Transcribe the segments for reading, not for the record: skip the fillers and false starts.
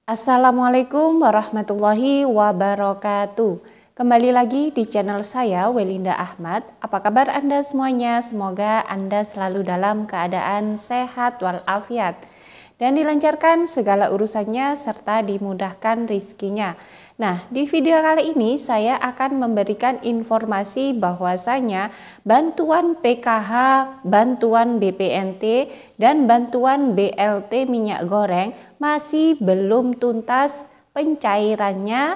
Assalamualaikum warahmatullahi wabarakatuh. Kembali lagi di channel saya, Welinda Ahmad. Apa kabar Anda semuanya? Semoga Anda selalu dalam keadaan sehat walafiat dan dilancarkan segala urusannya serta dimudahkan rizkinya. Nah, di video kali ini saya akan memberikan informasi bahwasanya bantuan PKH, bantuan BPNT, dan bantuan BLT minyak goreng masih belum tuntas pencairannya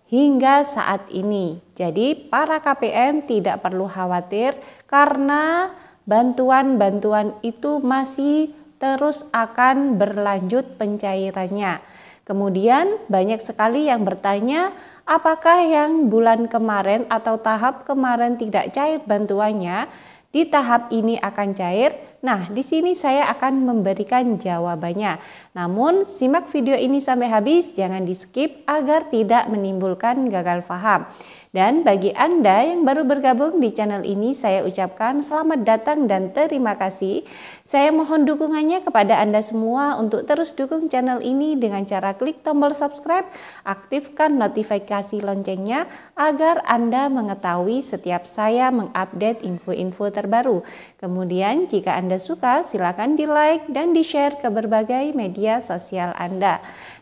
hingga saat ini. Jadi para KPM tidak perlu khawatir karena bantuan-bantuan itu masih terus akan berlanjut pencairannya. Kemudian banyak sekali yang bertanya, apakah yang bulan kemarin atau tahap kemarin tidak cair bantuannya, di tahap ini akan cair? Nah, di sini saya akan memberikan jawabannya. Namun, simak video ini sampai habis, jangan di-skip agar tidak menimbulkan gagal paham. Dan bagi Anda yang baru bergabung di channel ini, saya ucapkan selamat datang dan terima kasih. Saya mohon dukungannya kepada Anda semua untuk terus dukung channel ini dengan cara klik tombol subscribe, aktifkan notifikasi loncengnya agar Anda mengetahui setiap saya mengupdate info-info terbaru. Kemudian jika Anda suka, silakan di-like dan di-share ke berbagai media sosial Anda.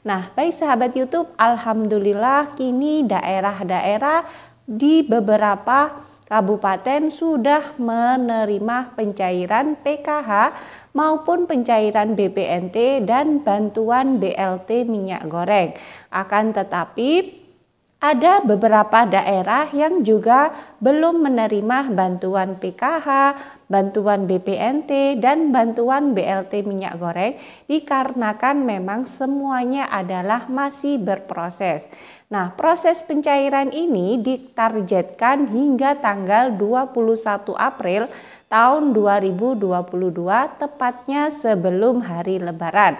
Nah, baik sahabat YouTube, alhamdulillah kini daerah-daerah di beberapa kabupaten sudah menerima pencairan PKH maupun pencairan BPNT dan bantuan BLT minyak goreng. Akan tetapi ada beberapa daerah yang juga belum menerima bantuan PKH, bantuan BPNT, dan bantuan BLT minyak goreng dikarenakan memang semuanya adalah masih berproses. Nah, proses pencairan ini ditargetkan hingga tanggal 21 April tahun 2022, tepatnya sebelum hari Lebaran.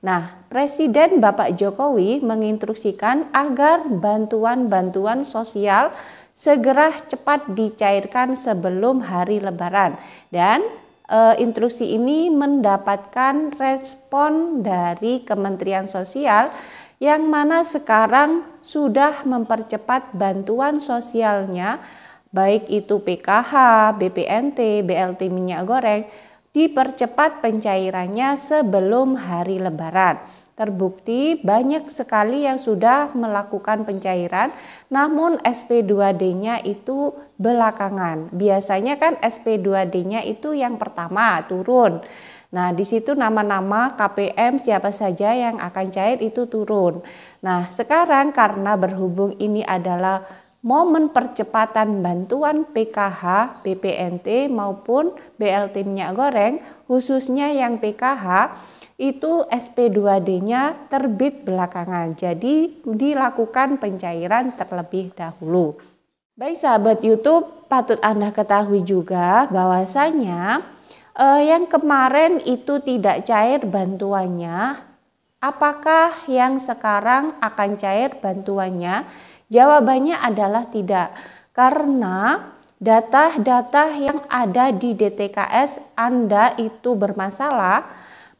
Nah, Presiden Bapak Jokowi menginstruksikan agar bantuan-bantuan sosial segera cepat dicairkan sebelum hari Lebaran. Dan instruksi ini mendapatkan respon dari Kementerian Sosial yang mana sekarang sudah mempercepat bantuan sosialnya, baik itu PKH, BPNT, BLT minyak goreng, dipercepat pencairannya sebelum hari Lebaran. Terbukti banyak sekali yang sudah melakukan pencairan, namun SP2D-nya itu belakangan. Biasanya kan SP2D-nya itu yang pertama turun. Nah, di situ nama-nama KPM siapa saja yang akan cair itu turun. Nah, sekarang karena berhubung ini adalah momen percepatan bantuan PKH, BPNT maupun BLT minyak goreng, khususnya yang PKH, itu SP2D-nya terbit belakangan. Jadi dilakukan pencairan terlebih dahulu. Baik sahabat YouTube, patut Anda ketahui juga bahwasanya yang kemarin itu tidak cair bantuannya, apakah yang sekarang akan cair bantuannya? Jawabannya adalah tidak, karena data-data yang ada di DTKS Anda itu bermasalah,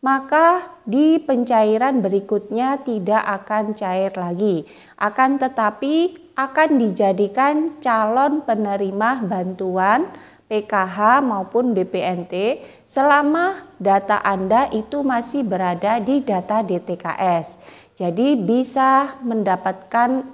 maka di pencairan berikutnya tidak akan cair lagi. Akan tetapi akan dijadikan calon penerima bantuan PKH maupun BPNT selama data Anda itu masih berada di data DTKS. Jadi bisa mendapatkan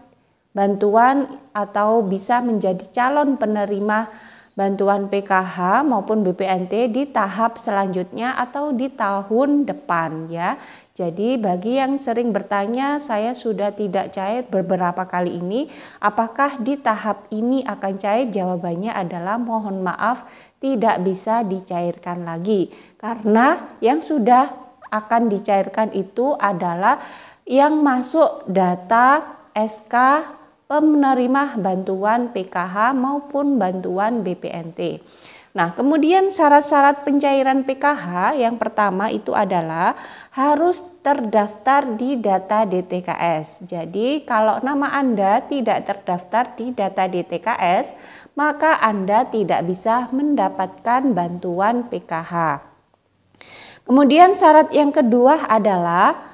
bantuan atau bisa menjadi calon penerima bantuan PKH maupun BPNT di tahap selanjutnya atau di tahun depan ya. Jadi bagi yang sering bertanya, saya sudah tidak cair beberapa kali ini, apakah di tahap ini akan cair? Jawabannya adalah mohon maaf, tidak bisa dicairkan lagi. Karena yang sudah akan dicairkan itu adalah yang masuk data SK penerima bantuan PKH maupun bantuan BPNT. Nah, kemudian syarat-syarat pencairan PKH yang pertama itu adalah harus terdaftar di data DTKS. Jadi, kalau nama Anda tidak terdaftar di data DTKS, maka Anda tidak bisa mendapatkan bantuan PKH. Kemudian syarat yang kedua adalah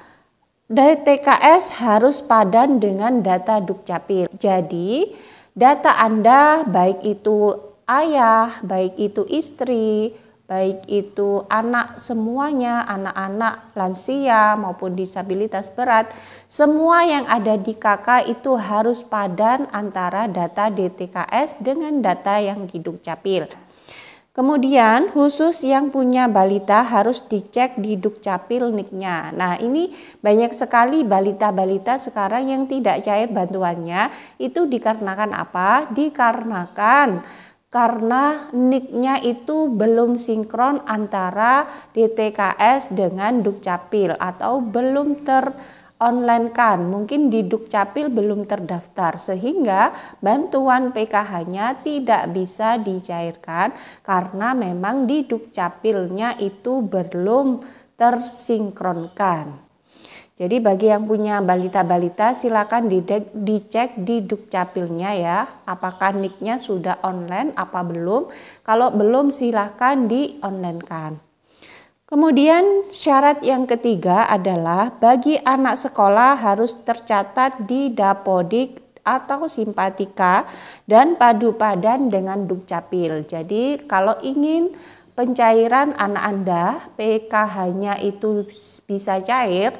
DTKS harus padan dengan data Dukcapil. Jadi, data Anda baik itu ayah, baik itu istri, baik itu anak, semuanya, anak-anak, lansia maupun disabilitas berat, semua yang ada di KK itu harus padan antara data DTKS dengan data yang di Dukcapil. Kemudian khusus yang punya balita harus dicek di Dukcapil NIK-nya. Nah, ini banyak sekali balita-balita sekarang yang tidak cair bantuannya. Itu dikarenakan apa? Dikarenakan karena NIK-nya itu belum sinkron antara DTKS dengan Dukcapil atau belum online kan, mungkin di Dukcapil belum terdaftar sehingga bantuan PKH-nya tidak bisa dicairkan karena memang di Dukcapilnya itu belum tersinkronkan. Jadi bagi yang punya balita-balita silakan dicek di Dukcapilnya ya, apakah NIK-nya sudah online apa belum. Kalau belum silakan di-online-kan. Kemudian syarat yang ketiga adalah bagi anak sekolah harus tercatat di Dapodik atau Simpatika dan padu padan dengan Dukcapil. Jadi kalau ingin pencairan anak Anda, PKH-nya itu bisa cair,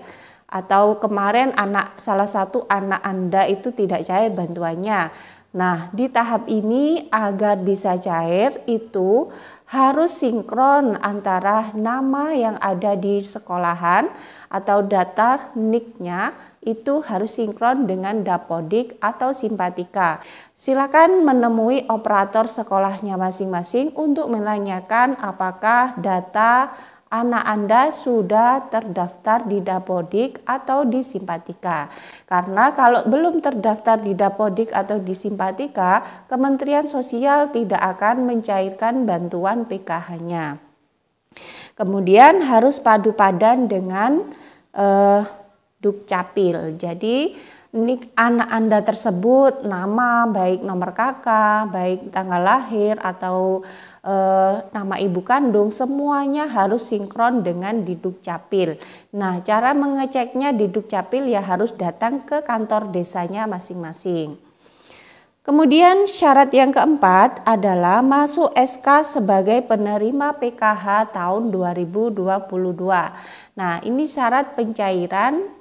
atau kemarin salah satu anak Anda itu tidak cair bantuannya. Nah, di tahap ini agar bisa cair itu harus sinkron antara nama yang ada di sekolahan atau data NIK-nya itu harus sinkron dengan Dapodik atau Simpatika. Silakan menemui operator sekolahnya masing-masing untuk menanyakan apakah data anak Anda sudah terdaftar di Dapodik atau di Simpatika. Karena kalau belum terdaftar di Dapodik atau di Simpatika, Kementerian Sosial tidak akan mencairkan bantuan PKH-nya. Kemudian harus padu padan dengan Dukcapil. Jadi NIK anak Anda tersebut, nama, baik nomor KK, baik tanggal lahir atau nama ibu kandung, semuanya harus sinkron dengan di Dukcapil. Nah, cara mengeceknya di Dukcapil ya harus datang ke kantor desanya masing-masing. Kemudian syarat yang keempat adalah masuk SK sebagai penerima PKH tahun 2022. Nah, ini syarat pencairan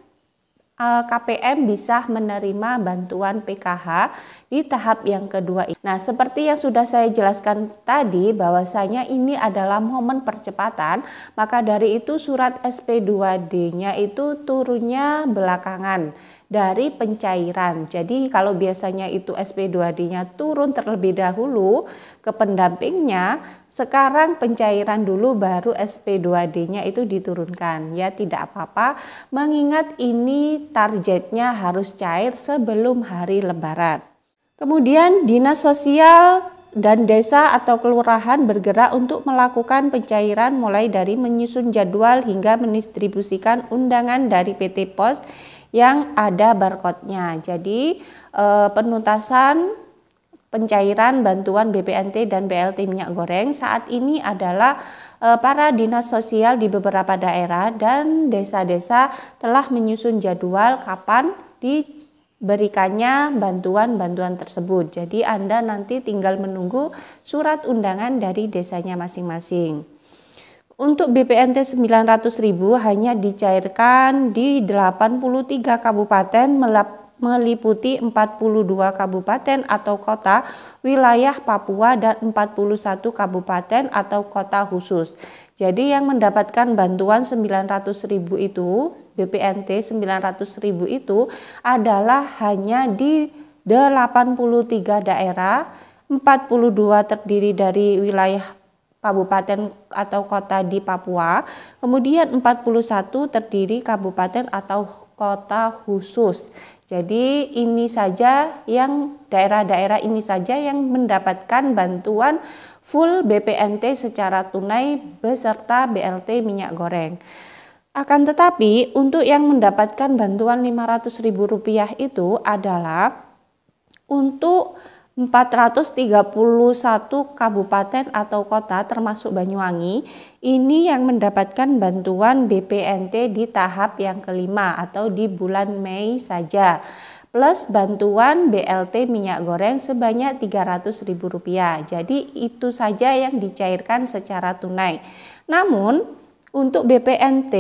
KPM bisa menerima bantuan PKH di tahap yang kedua. Nah, seperti yang sudah saya jelaskan tadi bahwasanya ini adalah momen percepatan, maka dari itu surat SP2D-nya itu turunnya belakangan dari pencairan. Jadi kalau biasanya itu SP2D-nya turun terlebih dahulu ke pendampingnya, sekarang pencairan dulu baru SP2D-nya itu diturunkan. Ya tidak apa-apa, mengingat ini targetnya harus cair sebelum hari Lebaran. Kemudian Dinas Sosial dan Desa atau Kelurahan bergerak untuk melakukan pencairan mulai dari menyusun jadwal hingga mendistribusikan undangan dari PT Pos yang ada barcode-nya. Jadi penuntasan pencairan bantuan BPNT dan BLT minyak goreng saat ini adalah para dinas sosial di beberapa daerah dan desa-desa telah menyusun jadwal kapan diberikannya bantuan-bantuan tersebut. Jadi Anda nanti tinggal menunggu surat undangan dari desanya masing-masing. Untuk BPNT 900.000 hanya dicairkan di 83 kabupaten meliputi 42 kabupaten atau kota wilayah Papua dan 41 kabupaten atau kota khusus. Jadi yang mendapatkan bantuan 900.000 itu, BPNT 900.000 itu adalah hanya di 83 daerah, 42 terdiri dari wilayah kabupaten atau kota di Papua, kemudian 41 terdiri kabupaten atau kota khusus. Jadi ini saja yang daerah-daerah ini saja yang mendapatkan bantuan full BPNT secara tunai beserta BLT minyak goreng. Akan tetapi untuk yang mendapatkan bantuan Rp500.000 itu adalah untuk 431 kabupaten atau kota termasuk Banyuwangi ini yang mendapatkan bantuan BPNT di tahap yang kelima atau di bulan Mei saja, plus bantuan BLT minyak goreng sebanyak Rp300.000. Jadi itu saja yang dicairkan secara tunai. Namun untuk BPNT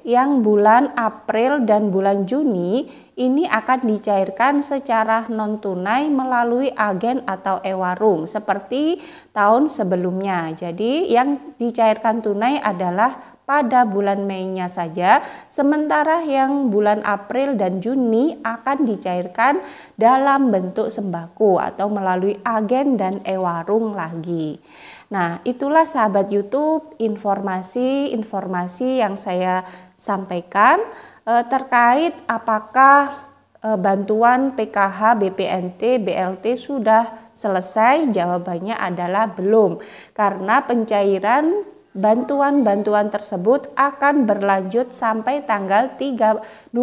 yang bulan April dan bulan Juni ini akan dicairkan secara non-tunai melalui agen atau e-warung seperti tahun sebelumnya. Jadi yang dicairkan tunai adalah pada bulan Mei-nya saja, sementara yang bulan April dan Juni akan dicairkan dalam bentuk sembako atau melalui agen dan e-warung lagi. Nah, itulah sahabat YouTube informasi yang saya sampaikan terkait apakah bantuan PKH, BPNT, BLT sudah selesai. Jawabannya adalah belum, karena pencairan bantuan-bantuan tersebut akan berlanjut sampai tanggal 21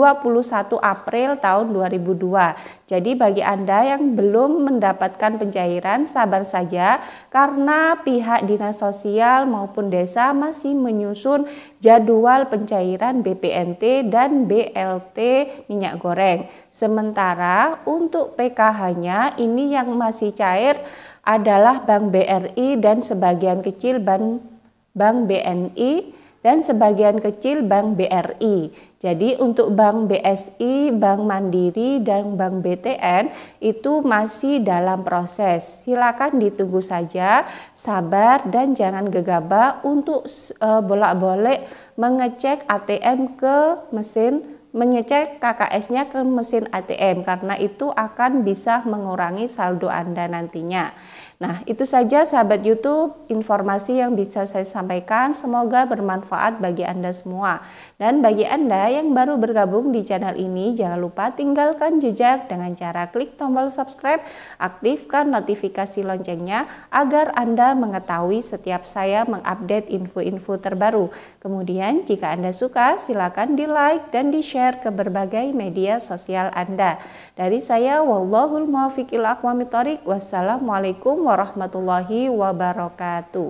April tahun 2002. Jadi bagi Anda yang belum mendapatkan pencairan, sabar saja karena pihak dinas sosial maupun desa masih menyusun jadwal pencairan BPNT dan BLT minyak goreng. Sementara untuk PKH-nya ini yang masih cair adalah Bank BRI dan sebagian kecil Bank BNI dan sebagian kecil Bank BRI. Jadi untuk Bank BSI, Bank Mandiri, dan Bank BTN itu masih dalam proses. Silakan ditunggu saja, sabar dan jangan gegabah untuk bolak-balik mengecek ATM ke mesin, mengecek KKS-nya ke mesin ATM, karena itu akan bisa mengurangi saldo Anda nantinya. Nah, itu saja sahabat YouTube informasi yang bisa saya sampaikan. Semoga bermanfaat bagi Anda semua. Dan bagi Anda yang baru bergabung di channel ini, jangan lupa tinggalkan jejak dengan cara klik tombol subscribe, aktifkan notifikasi loncengnya agar Anda mengetahui setiap saya mengupdate info-info terbaru. Kemudian jika Anda suka, silakan di-like dan di-share ke berbagai media sosial Anda. Dari saya, wallahul muwaffiq ila aqwamit thoriq. Wassalamualaikum warahmatullahi wabarakatuh.